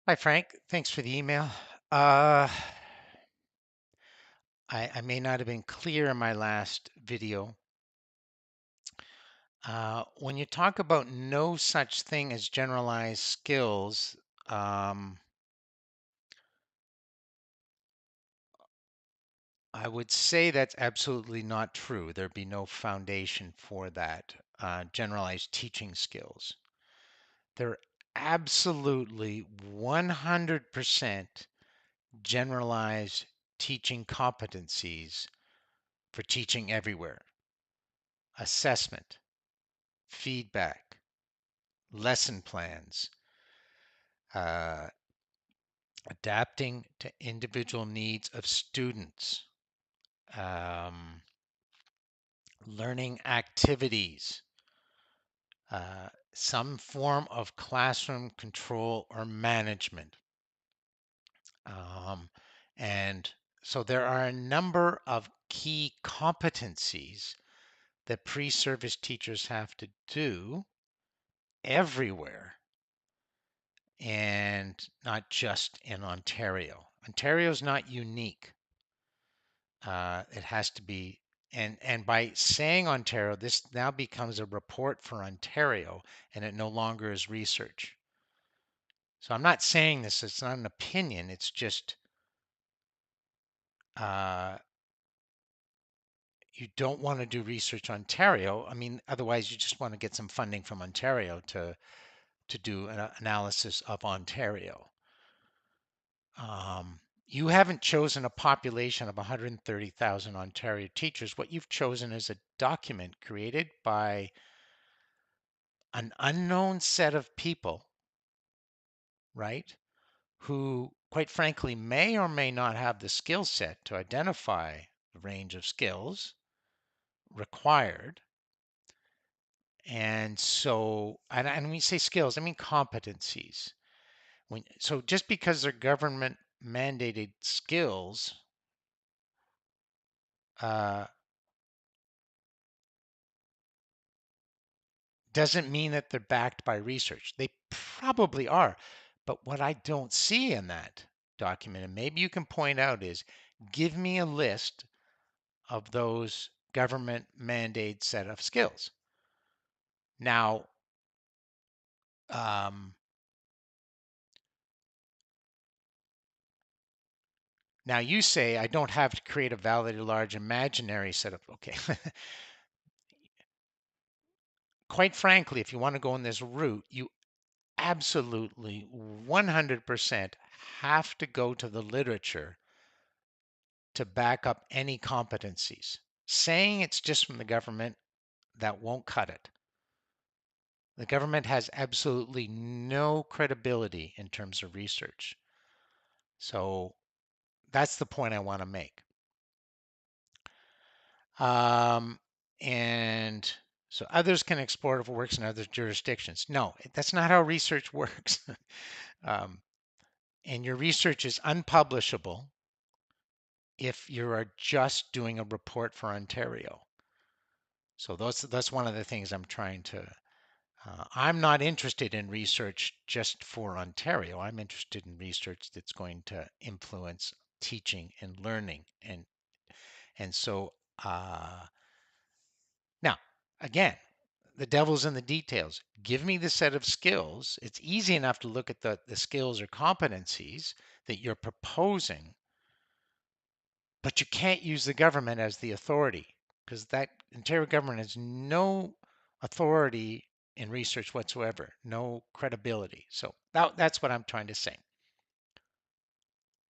Hi, Frank. Thanks for the email. Uh, I may not have been clear in my last video. When you talk about no such thing as generalized skills, um, I would say that's absolutely not true. There'd be no foundation for that. Generalized teaching skills. They're absolutely 100% generalized teaching competencies for teaching everywhere. Assessment, feedback, lesson plans, uh, adapting to individual needs of students, um, learning activities, some form of classroom control or management. Um, and so there are a number of key competencies that pre-service teachers have to do everywhere and not just in Ontario. Ontario is not unique. It has to be, and by saying Ontario, this now becomes a report for Ontario, and it no longer is research. So I'm not saying this; it's not an opinion. It's just uh, you don't want to do research Ontario. I mean, otherwise you just want to get some funding from Ontario to do an analysis of Ontario. You haven't chosen a population of 130,000 Ontario teachers. What you've chosen is a document created by an unknown set of people, right? Who, quite frankly, may or may not have the skill set to identify the range of skills required. And so, and when we say skills, I mean competencies. So just because they're government mandated skills, uh, doesn't mean that they're backed by research. They probably are. But what I don't see in that document, and maybe you can point out, is give me a list of those government mandated set of skills. Now, um, now you say I don't have to create a validated large imaginary set of, okay. Quite frankly, if you want to go in this route, you absolutely 100% have to go to the literature to back up any competencies. Saying it's just from the government, that won't cut it. The government has absolutely no credibility in terms of research. So that's the point I want to make. Um, and so others can explore if it works in other jurisdictions. No, that's not how research works. um, and your research is unpublishable if you are just doing a report for Ontario. So that's one of the things I'm trying to. I'm not interested in research just for Ontario. I'm interested in research that's going to influence teaching and learning, and so now again, the devil's in the details. Give me the set of skills. It's easy enough to look at the skills or competencies that you're proposing, but you can't use the government as the authority because that Ontario government has no authority in research whatsoever, no credibility. So that's what I'm trying to say.